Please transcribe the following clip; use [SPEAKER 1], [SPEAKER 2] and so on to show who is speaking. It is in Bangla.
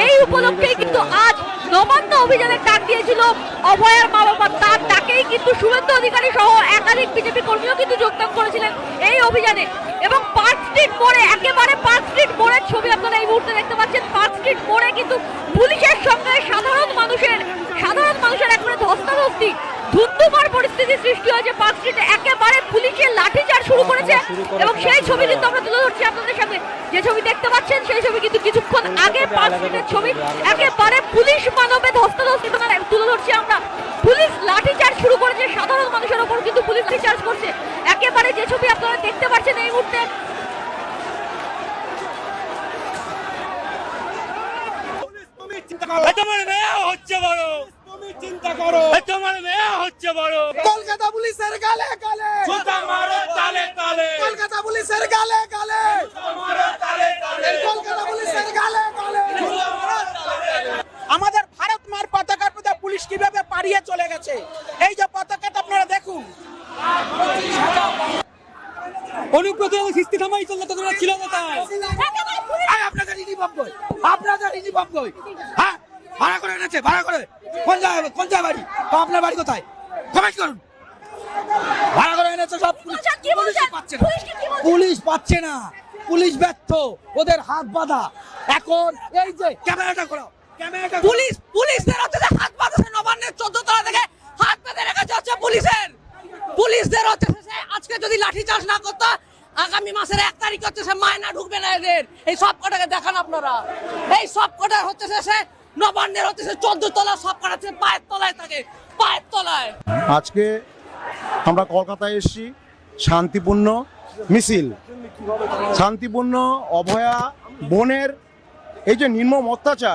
[SPEAKER 1] এই উপলক্ষেই কিন্তু আজ নবান্ন অভিযানের ডাক দিয়েছিল অভয়ার মা বাবা। তার ডাকেই কিন্তু শুভেন্দু অধিকারী সহ একাধিক বিজেপি কর্মীও কিন্তু যোগদান করেছিলেন এই অভিযানে। এবং পার্ক স্ট্রিট মোড়ে, একেবারে পার্ক স্ট্রিট মোড়ের ছবি আপনারা এই মুহূর্তে দেখতে পাচ্ছেন। পার্ক স্ট্রিট মোড়ে কিন্তু পুলিশের সঙ্গে সাধারণ মানুষের একবারে ধস্তাধস্তি, ধুন্ধুমার পরিস্থিতি সৃষ্টি হয়েছে পার্ক স্ট্রিটে। একেবারে পুলিশের লাঠিচার্জ শুরু করেছে এবং সেই ছবি কিন্তু আমরা তুলে ধরছি আপনাদের সামনে। যে ছবি দেখতে পাচ্ছেন সেই ছবি কিন্তু কিছুক্ষণ আগে পার্ক স্ট্রিটের ছবি। একেবারে পুলিশ মানবে ধস্তাধস্তি তুলে ধরছি আমরা। পুলিশ লাঠিচার্জ শুরু করেছে, সাধারণ মানুষের ওপর কিন্তু পুলিশ লাঠিচার্জ করছে। একেবারে যে ছবি আপনারা দেখতে পাচ্ছেন এই মুহূর্তে।
[SPEAKER 2] কলকাতা পুলিশের গালে গালে কলকাতা পুলিশের গালে গালে কলকাতা পুলিশের গালে গালে। আমাদের ভারত মার পতাকার প্রতি পুলিশ কিভাবে পারিয়ে চলে গেছে। এই যে পতাকাটা আপনারা দেখুন।
[SPEAKER 3] অনুব্রত সৃষ্টি থামাই চললে তো তোমরা ছিল না তাই
[SPEAKER 2] আপনাদের ইউনিফর্ম কই? হ্যাঁ, ভাড়া করে এনেছে, ভাড়া করে কোন জায়গায় বাড়ি? তো আপনার বাড়ি কোথায়? কমেন্ট করুন। ভাড়া করে এনেছে সব, পুলিশ পাচ্ছে না, পুলিশ ব্যর্থ, ওদের হাত বাঁধা। এখন এই যে ক্যামেরাটা করো, ক্যামেরাটা
[SPEAKER 4] পুলিশদের হচ্ছে হাত বাঁধছে, নবান্নের 14 তলা থেকে হাত বেঁধে রেখেছে হচ্ছে পুলিশদের হচ্ছে আজকে যদি লাঠিচার্জ না করতো আগামী মাসের 1 তারিখ হচ্ছে মায়না ঢুকবে না এদের। এই সব কটাকে দেখান আপনারা, এই সব কটা হচ্ছে সে নবান্নের হচ্ছে 14 তলা, সব কটা পায়ের তলায় থাকে, পায়ের তলায়।
[SPEAKER 5] আজকে আমরা কলকাতায় এসেছি শান্তিপূর্ণ মিছিল, শান্তিপূর্ণ অভয়া বোনের এই যে নির্মম অত্যাচার,